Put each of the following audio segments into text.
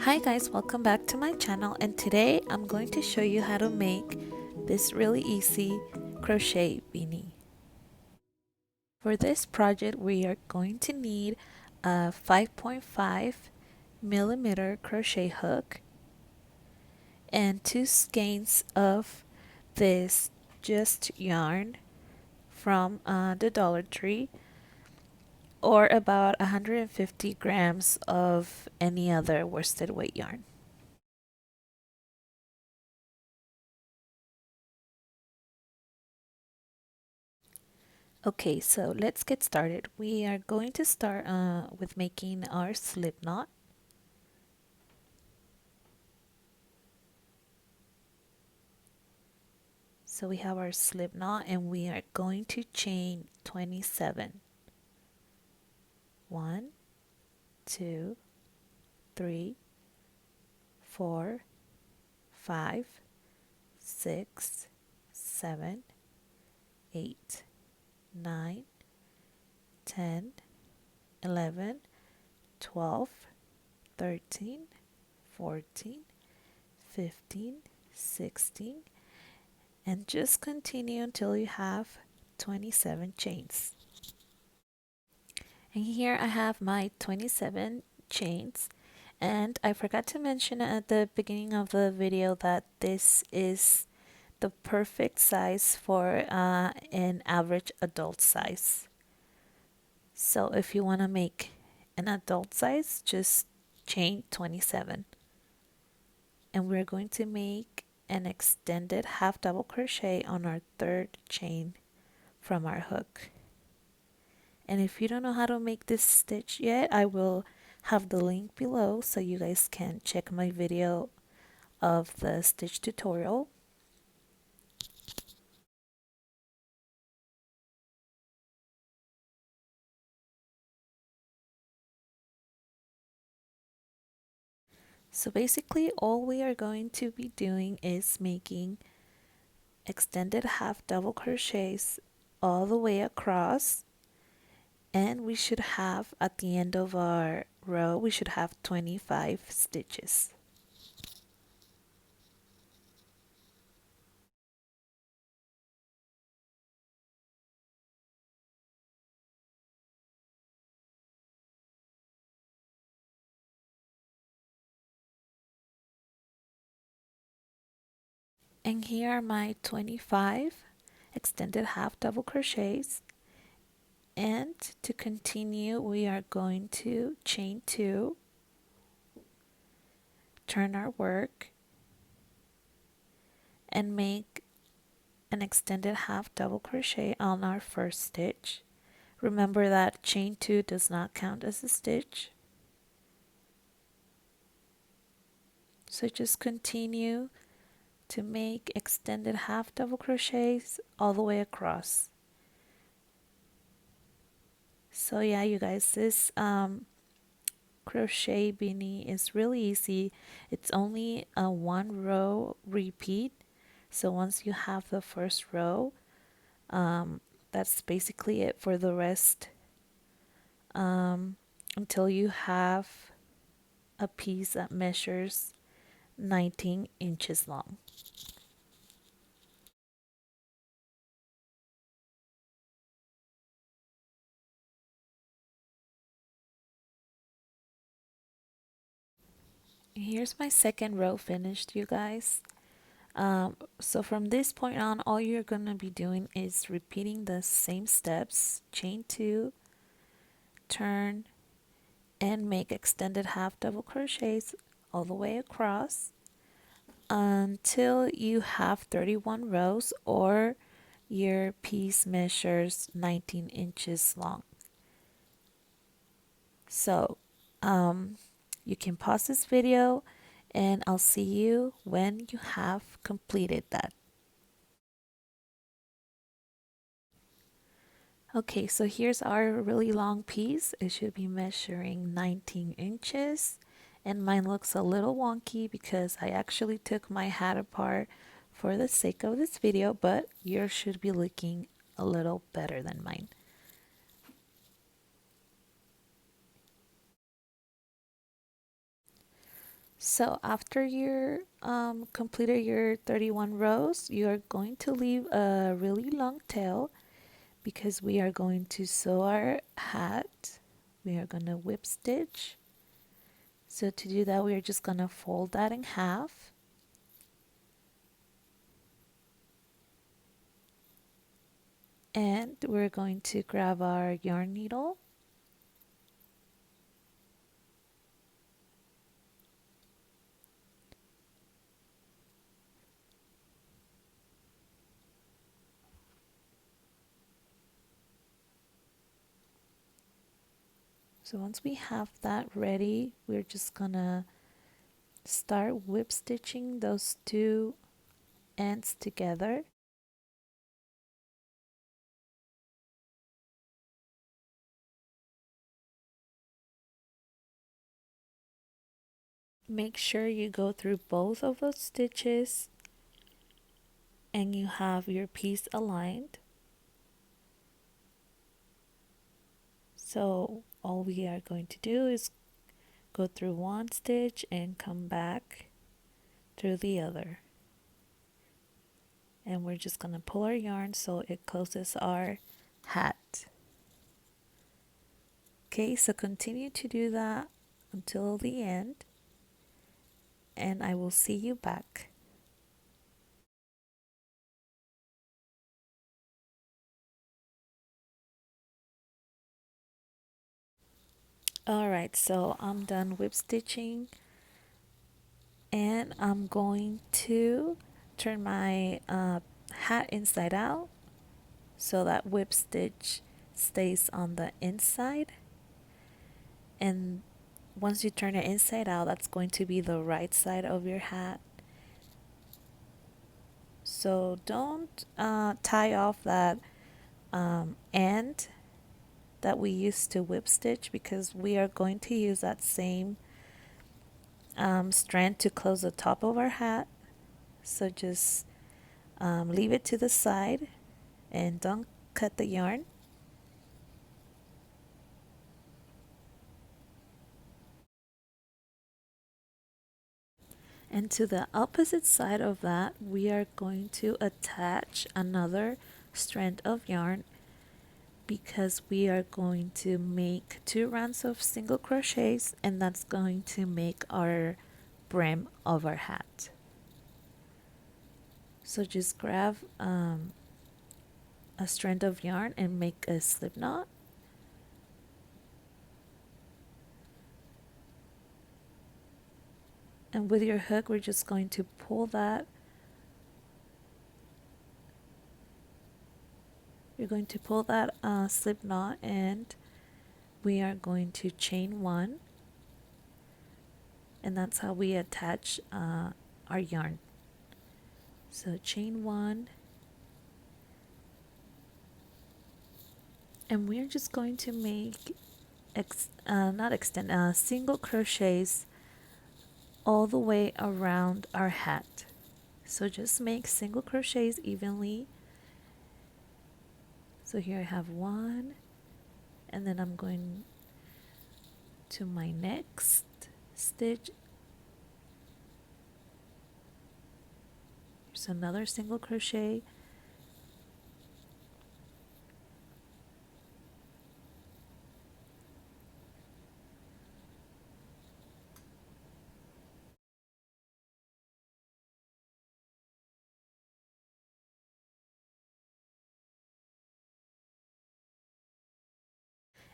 Hi guys, welcome back to my channel, and today I'm going to show you how to make this really easy crochet beanie. For this project we are going to need a 5.5 millimeter crochet hook and 2 skeins of this just yarn from the Dollar Tree, or about 150 grams of any other worsted weight yarn. Okay, so let's get started. We are going to start with making our slip knot. So we have our slip knot and we are going to chain 27. 1, 2, 3, 4, 5, 6, 7, 8, 9, 10, 11, 12, 13, 14, 15, 16, and just continue until you have 27 chains. And here I have my 27 chains, and I forgot to mention at the beginning of the video that this is the perfect size for an average adult size. So if you want to make an adult size, just chain 27. And we're going to make an extended half double crochet on our third chain from our hook. And if you don't know how to make this stitch yet, I will have the link below so you guys can check my video of the stitch tutorial. So basically all we are going to be doing is making extended half double crochets all the way across, and we should have, at the end of our row, we should have 25 stitches. And here are my 25 extended half double crochets. And to continue, we are going to chain 2, turn our work, and make an extended half double crochet on our first stitch. Remember that chain 2 does not count as a stitch. So just continue to make extended half double crochets all the way across. So yeah, you guys, this crochet beanie is really easy. It's only a 1 row repeat. So once you have the first row, that's basically it for the rest, until you have a piece that measures 19 inches long. Here's my second row finished, you guys. So from this point on, all you're gonna be doing is repeating the same steps: chain 2, turn, and make extended half double crochets all the way across until you have 31 rows, or your piece measures 19 inches long. So you can pause this video and I'll see you when you have completed that. Okay, so here's our really long piece. It should be measuring 19 inches, and mine looks a little wonky because I actually took my hat apart for the sake of this video, but yours should be looking a little better than mine. So after you completed your 31 rows, you are going to leave a really long tail because we are going to sew our hat. We are going to whip stitch. So to do that, we are just going to fold that in half. And we're going to grab our yarn needle. So once we have that ready, we're just gonna start whip stitching those two ends together. Make sure you go through both of those stitches and you have your piece aligned. So all we are going to do is go through one stitch and come back through the other. And we're just going to pull our yarn so it closes our hat. Okay, so continue to do that until the end, and I will see you back. Alright, so I'm done whip stitching, and I'm going to turn my hat inside out so that whip stitch stays on the inside. And once you turn it inside out, that's going to be the right side of your hat. So don't tie off that end that we used to whip stitch, because we are going to use that same strand to close the top of our hat. So just leave it to the side and don't cut the yarn. And to the opposite side of that, we are going to attach another strand of yarn, because we are going to make 2 rounds of single crochets, and that's going to make our brim of our hat. So just grab a strand of yarn and make a slip knot. And with your hook, we're just going to pull that. You're going to pull that slip knot, and we are going to chain 1. And that's how we attach our yarn. So chain 1. And we're just going to make single crochets all the way around our hat. So just make single crochets evenly. So here I have 1, and then I'm going to my next stitch. Here's another single crochet.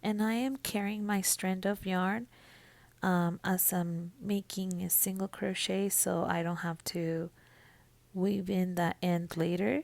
And I am carrying my strand of yarn as I'm making a single crochet, so I don't have to weave in that end later.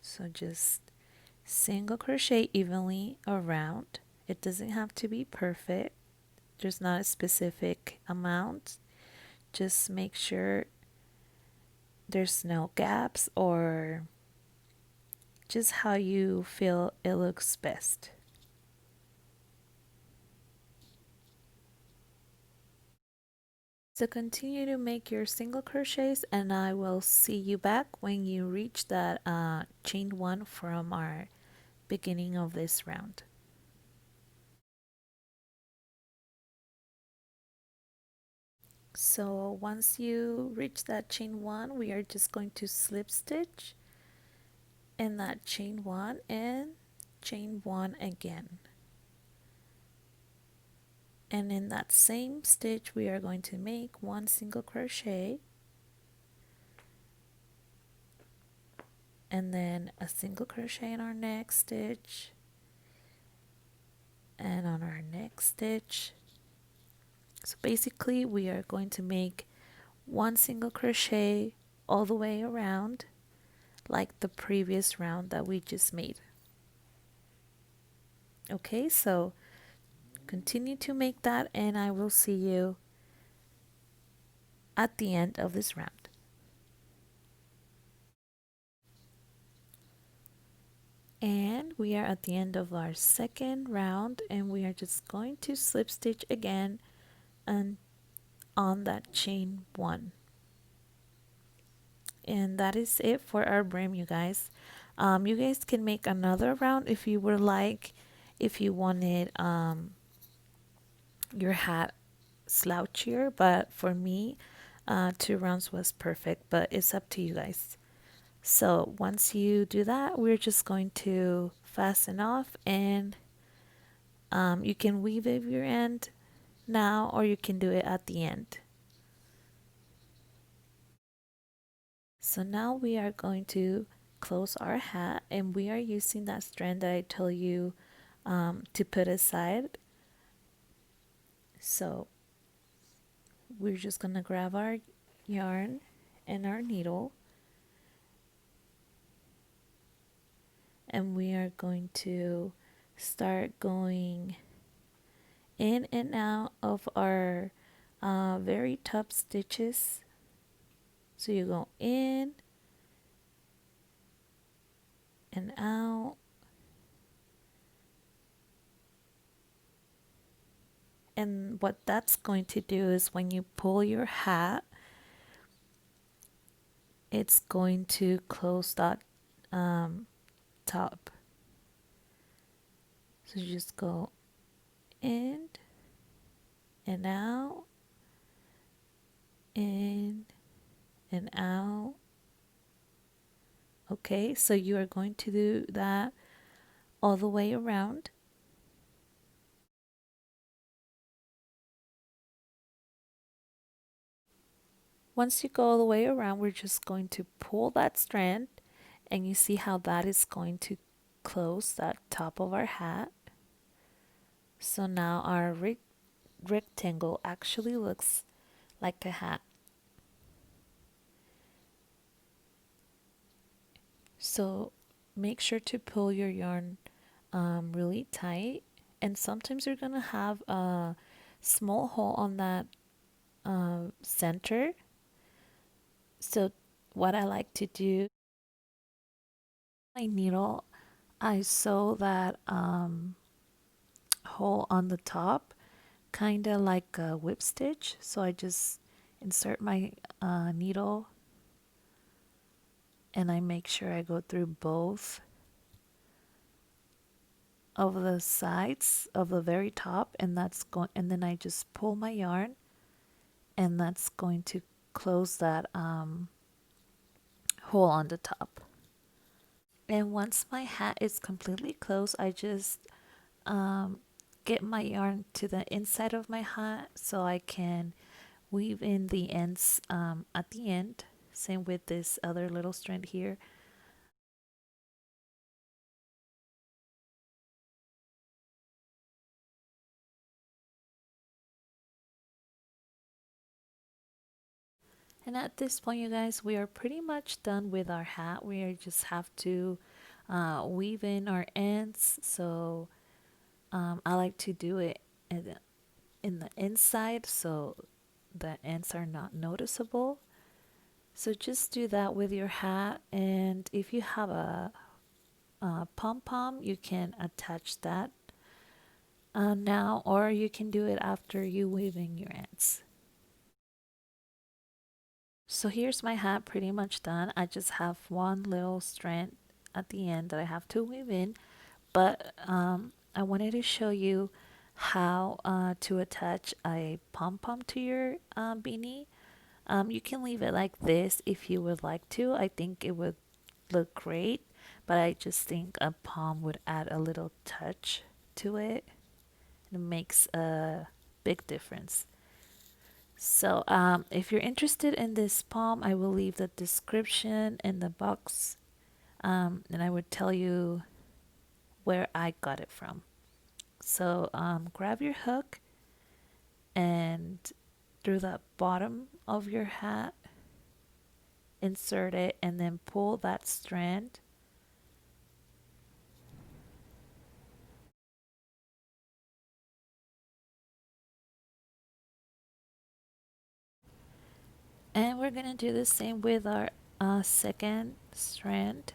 So just single crochet evenly around. It doesn't have to be perfect. There's not a specific amount. Just make sure there's no gaps, or just how you feel it looks best. So continue to make your single crochets, and I will see you back when you reach that chain 1 from our beginning of this round. So once you reach that chain 1, we are just going to slip stitch in that chain 1 and chain 1 again. And in that same stitch we are going to make 1 single crochet and then a single crochet in our next stitch and on our next stitch. So basically we are going to make 1 single crochet all the way around like the previous round that we just made. Okay, so continue to make that and I will see you at the end of this round. And we are at the end of our second round and we are just going to slip stitch again and on that chain 1. And that is it for our brim, you guys. You guys can make another round if you would like, if you wanted your hat slouchier, but for me 2 rounds was perfect, but it's up to you guys. So once you do that, we're just going to fasten off and you can weave at your end now or you can do it at the end. So now we are going to close our hat and we are using that strand that I told you to put aside. So we're just going to grab our yarn and our needle and we are going to start going in and out of our very top stitches. So you go in and out and what that's going to do is when you pull your hat it's going to close that top. So you just go in and out, in and out. Okay, so you are going to do that all the way around. Once you go all the way around, we're just going to pull that strand and you see how that is going to close that top of our hat. So now our rectangle actually looks like a hat. So make sure to pull your yarn really tight, and sometimes you're gonna have a small hole on that center. So what I like to do, my needle, I sew that hole on the top, kind of like a whip stitch. So I just insert my needle and I make sure I go through both of the sides of the very top, and that's going, and then I just pull my yarn and that's going to close that hole on the top. And once my hat is completely closed, I just get my yarn to the inside of my hat so I can weave in the ends at the end. Same with this other little strand here. And at this point, you guys, we are pretty much done with our hat. We just have to weave in our ends. So I like to do it in the inside so the ends are not noticeable. So just do that with your hat, and if you have a pom-pom, you can attach that now, or you can do it after you weaving your ends. So here's my hat pretty much done. I just have one little strand at the end that I have to weave in, but I wanted to show you how to attach a pom-pom to your beanie. You can leave it like this if you would like to. I think it would look great, but I just think a pom would add a little touch to it. It makes a big difference. So if you're interested in this pom, I will leave the description in the box, and I would tell you where I got it from. So grab your hook and through the bottom of your hat, insert it, and then pull that strand. And we're gonna do the same with our second strand.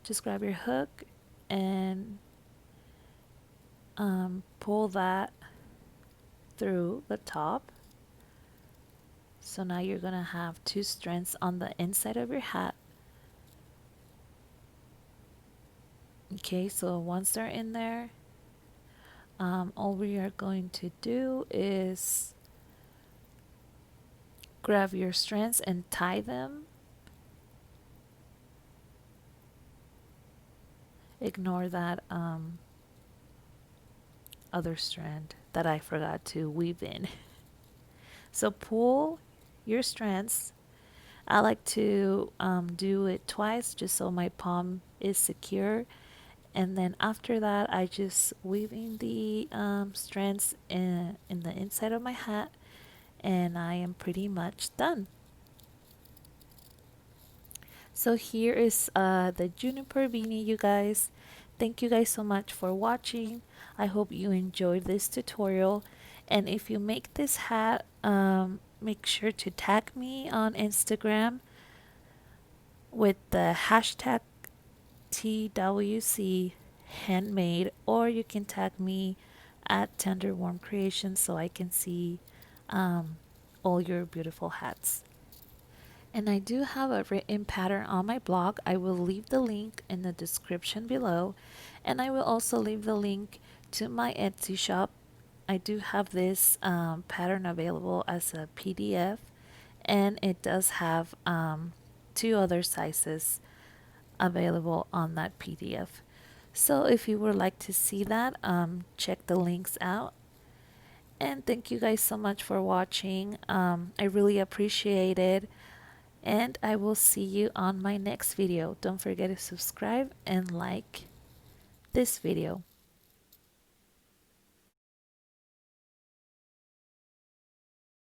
Just grab your hook and pull that through the top. So now you're gonna have two strands on the inside of your hat. Okay, so once they're in there, all we are going to do is grab your strands and tie them. Ignore that other strand that I forgot to weave in. So pull your strands. I like to do it twice just so my palm is secure, and then after that I just weave in the strands in the inside of my hat, and I am pretty much done. So here is the Juniper Beanie, you guys. Thank you guys so much for watching. I hope you enjoyed this tutorial, and if you make this hat, make sure to tag me on Instagram with the hashtag TWC handmade, or you can tag me at Tender Warm Creations so I can see all your beautiful hats. And I do have a written pattern on my blog. I will leave the link in the description below, and I will also leave the link to my Etsy shop. I do have this pattern available as a PDF, and it does have two other sizes available on that PDF. So if you would like to see that, check the links out. And thank you guys so much for watching. I really appreciate it. And I will see you on my next video. Don't forget to subscribe and like this video.